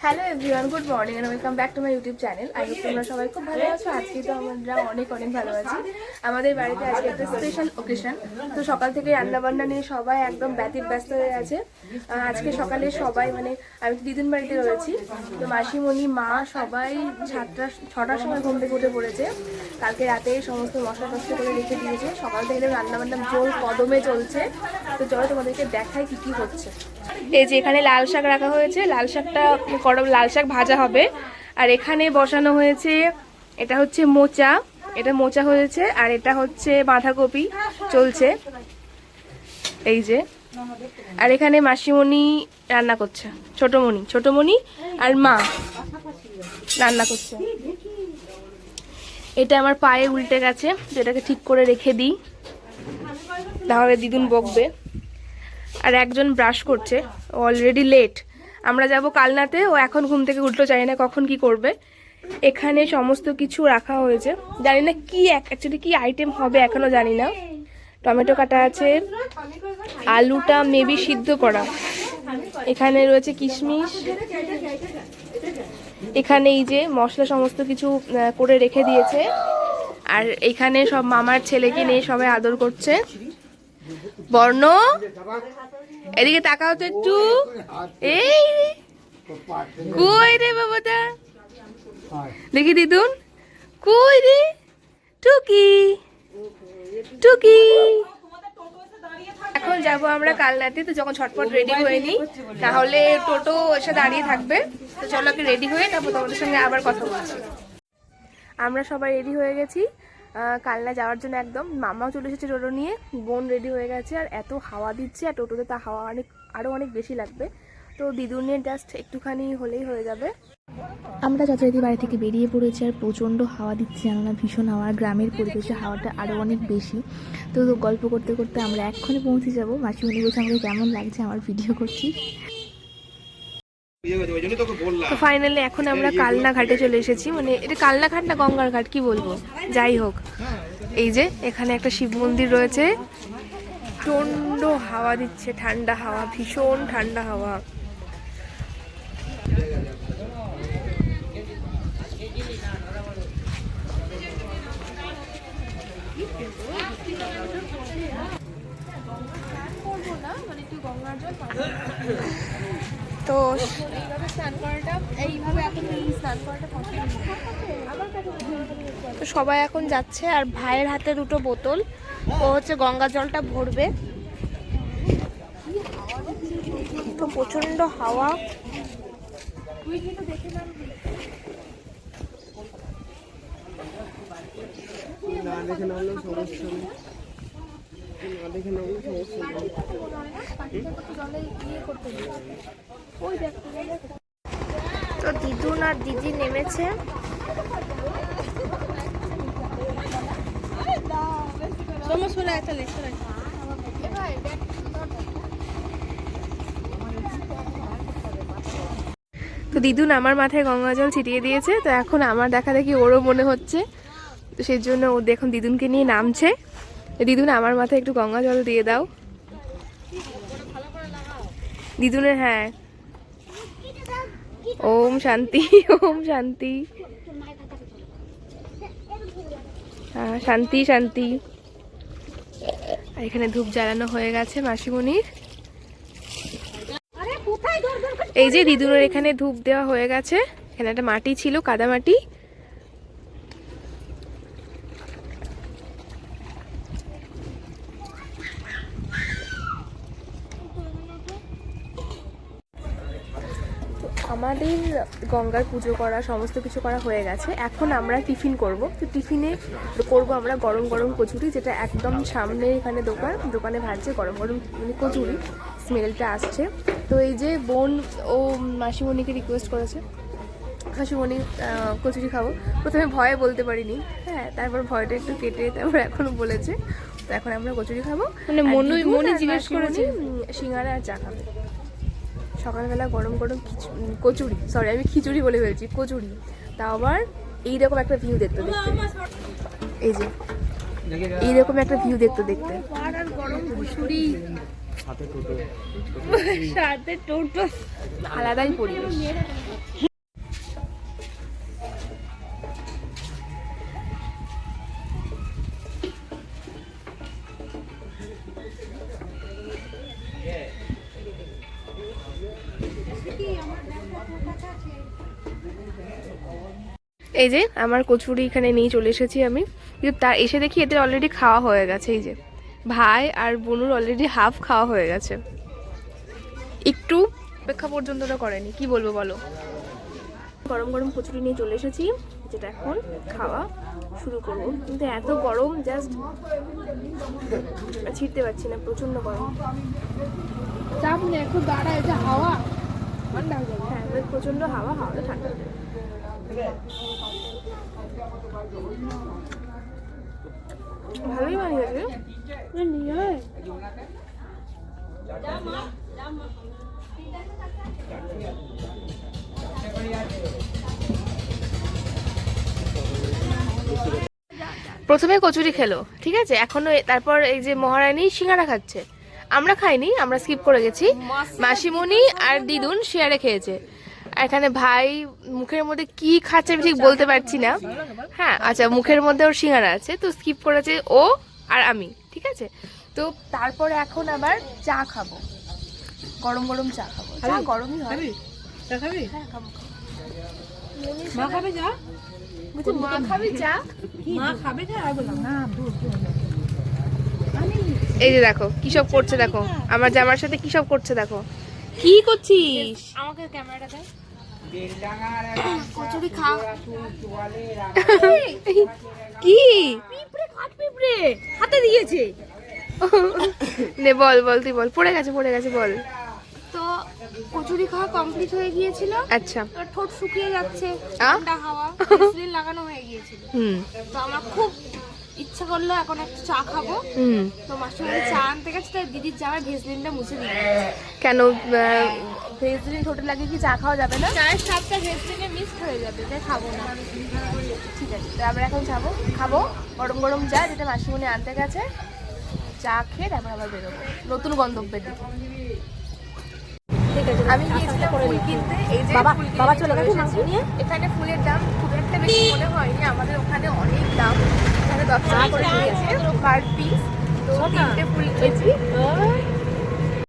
Hello everyone, good morning and welcome back to my YouTube channel. I hope তোমরা সবাই খুব ভালো আছো। আজকে তো আমরা অনেক ভালো আছি। আমাদের বাড়িতে আজকে একটা স্পেশাল ওকেশন, তো সকাল থেকে রান্নাবান্না নিয়ে সবাই একদম ব্যস্ত হয়ে আছে। আজকে সকালে সবাই আমি দিদির বাড়িতে রয়েছি, তো মাসিমণি মা সবাই 6টার সময় ঘুম থেকে উঠে পড়েছে। কালকে রাতে সমস্ত মশলা টসলা করে রেখে দিয়েছে। সকাল থেকে রান্নাবান্না জোর কদমে চলছে। তো চলো তোমাদেরকে দেখাই কি কি হচ্ছে। এই যে এখানে লাল শাক রাখা হয়েছে, লাল শাক ভাজা হবে। আর এখানে বসানো হয়েছে, এটা হচ্ছে মোচা হয়েছে, আর এটা হচ্ছে বাঁধাকপি চলছে এই যে। আর এখানে মাসিমণি রান্না করছে, ছোটমণি আর মা রান্না করছে। এটা আমার পায়ে উল্টে গেছে, যেটাকে ঠিক করে রেখে দিই, তাহলে দিদুন বকবে। আর একজন ব্রাশ করছে, অলরেডি লেট। আমরা যাব কালনাতে, ও এখন ঘুম থেকে উঠলো, জানি না কখন কি করবে। এখানে সমস্ত কিছু রাখা হয়েছে, জানি না কি অ্যাকচুয়ালি কি আইটেম হবে এখনো জানি না। টমেটো কাটা আছে, আলুটা মেবি সিদ্ধ করা, এখানে রয়েছে কিশমিশ, এখানে এই যে মশলা সমস্ত কিছু করে রেখে দিয়েছে। আর এখানে সব মামার ছেলেকে নিয়ে সবাই আদর করছে। বর্ণ, এদিকে তাকাও তো একটু। এই কই রে বাবাটা, দেখি দিদুন কই রে। টুকি এখন যাব আমরা কালনাতে, তো যখন ছটপট রেডি হয়ে নিই, তাহলে টোটো এসে দাঁড়িয়ে থাকবে। তো চলো আগে রেডি হয়ে তারপর তোমাদের সঙ্গে আবার কথা বলছি। আমরা সবাই রেডি হয়ে গেছি কালনা যাওয়ার জন্য। একদম মামাও চলে এসেছে টোটো নিয়ে, বোন রেডি হয়ে গেছে। আর এত হাওয়া দিচ্ছে, আর টোটোতে তা হাওয়া আরও অনেক বেশি লাগবে। তো দিদুনের জাস্ট একটুখানি হলেই হয়ে যাবে। আমরা যথারীতি বাড়ি থেকে বেরিয়ে পড়েছি, আর প্রচণ্ড হাওয়া দিচ্ছে, জানা ভীষণ হাওয়া। গ্রামের পরিবেশে হাওয়াটা আরও অনেক বেশি। তো গল্প করতে করতে আমরা এক্ষুনি পৌঁছে যাবো। মাসিমণি বলছে আমাকে কেমন লাগছে আমার ভিডিও করছি। তো ফাইনালি এখন আমরা কালনা ঘাটে চলে এসেছি। এটা কালনা ঘাট না গঙ্গার ঘাট কি বলবো, যাই হোক। এই যে এখানে একটা শিব মন্দির রয়েছে, প্রচণ্ড হাওয়া দিচ্ছে, ঠান্ডা হাওয়া, ভীষণ ঠান্ডা হাওয়া। তো সবাই এখন যাচ্ছে, আর ভাইয়ের হাতে দুটো বোতল, ও হচ্ছে গঙ্গা জলটা ভরবে। তো প্রচন্ড হাওয়া। তো দিদুন আর দিদি নেমেছে। তো দিদুন আমার মাথায় গঙ্গা জল ছিটিয়ে দিয়েছে, তো এখন আমার দেখা দেখি ওরও মনে হচ্ছে, তো সেই জন্য ও দেখুন দিদুনকে নিয়ে নামছে। দিদুন আমার মাথায় একটু গঙ্গা জল দিয়ে দাও দিদুনের। হ্যাঁ, ওম শান্তি, ওম শান্তি, হ্যাঁ শান্তি শান্তি। আর এখানে ধূপ জ্বালানো হয়ে গেছে মাসিমণির। এই যে দিদুনের এখানে ধূপ দেওয়া হয়ে গেছে। এখানে একটা মাটি ছিল, কাদা মাটি। আমাদের গঙ্গার পুজো করা সমস্ত কিছু করা হয়ে গেছে। এখন আমরা টিফিন করব। তো টিফিনে করব আমরা গরম গরম কচুরি, যেটা একদম সামনে এখানে দোকানে ভাজছে গরম গরম কচুরি, স্মেলটা আসছে। তো এই যে বোন ও মাসিমণিকে রিকোয়েস্ট করেছে, মাসিমণি কচুরি খাবো। প্রথমে ভয়ে বলতে পারিনি, হ্যাঁ, তারপর ভয়টা একটু কেটে তারপর এখনো বলেছে। তো এখন আমরা কচুরি খাবো, মনি জিজ্ঞেস করেছি সিঙ্গারা আর চা খাবে। সকালবেলা গরম গরম কচুরি, সরি আমি খিচুড়ি বলে ফেলছি, কচুরি, তাও আবার এইরকম একটা ভিউ দেখতে এই যে এইরকম একটা ভিউ দেখতে গরম কচুরি, সাথে টোটো, আলাদাই পরিবেশ। এই যে আমার কচুরি এখানে নিয়ে চলে এসেছি আমি, কিন্তু তার এসে দেখি এদের অলরেডি খাওয়া হয়ে গেছে। এই যে ভাই আর বোনুর অলরেডি হাফ খাওয়া হয়ে গেছে, একটু অপেক্ষা পর্যন্ত ওটা করেনি। কি বলবো বলো। গরম গরম কচুরি নিয়ে চলে এসেছি, যেটা এখন খাওয়া শুরু করবো। কিন্তু এত গরম, জাস্ট ছিঁড়তে পারছি না, প্রচন্ড গরম। চাপ নেই, একটু দাঁড়া, এটা হাওয়া ঠান্ডা হয়ে যাবে। হ্যাঁ, প্রচন্ড হাওয়া, হাওয়াটা ঠান্ডা হয়ে যাবে। ভালোই বানিয়েছে। প্রথমে কচুরি খেলো, ঠিক আছে, এখনো তারপর এই যে মহারানী সিঙ্গারা খাচ্ছে। আমরা খাইনি, আমরা স্কিপ করে গেছি। মাসিমণি আর দিদুন শেয়ারে খেয়েছে। আর এখানে ভাই মুখের মধ্যে কি খাচ্ছে আমি ঠিক বলতে পারছি না। হ্যাঁ আচ্ছা, মুখের মধ্যে ওর সিঙ্গারা আছে, তো স্কিপ করেছে ও আর আমি, ঠিক আছে। তো তারপরে এখন আবার চা খাবো, গরম গরম চা খাবো। চা গরমই হয়। হ্যাঁ খাবো। মা খাবে যা, বলছি মা খাবি চা? মা খাবে যা, আর বললাম না এই যে দেখো কি সব করছে, দেখো আমার জামার সাথে কি সব করছে, দেখো কি করছিস। আমাকে ক্যামেরাটা দে। কচুরি খা। কি পিঁপড়ে, খাট পিঁপড়ে হাতে দিয়েছে। নে বল বল, তুই বল। পড়ে গেছে বল। তো কচুরি খাওয়া কমপ্লিট হয়ে গিয়েছিল। আচ্ছা। তো ঠোঁট শুকিয়ে যাচ্ছে, আ? ঠান্ডা হাওয়া, ভ্যাসলিন লাগানো হয়ে গিয়েছিল। হুম তো আমার খুব ইচ্ছা করলো এখন একটু চা খাবো। হুম। তো মাসিমণি চা আনতে গেছে, তাই দিদির জামায় ভ্যাসলিনটা মুছে দিল। কেন ভেজলিন ঠোঁটে লাগিয়ে কি চা খাওয়া যাবে না? চায়ের স্বাদটা ভ্যাসলিনে মিস হয়ে যাবে, তাই খাবো না। ঠিক আছে, তো আমরা এখন খাবো গরম গরম চা, যেটা মাসিমণি আনতে গেছে। চা খেয়ে তারপর আবার বেরোবো নতুন গন্তব্যের দিকে। আমি গিয়েছিলাম ফুল কিনতে। এই যে বাবা চলে গেছে মাংস নিয়ে। এখানে ফুলের দাম খুব একটা বেশি মনে হয়নি, আমাদের ওখানে অনেক দাম। এখানে 10 টাকা করে নিয়েছে পার পিস। তো 3টে ফুল কিনেছি।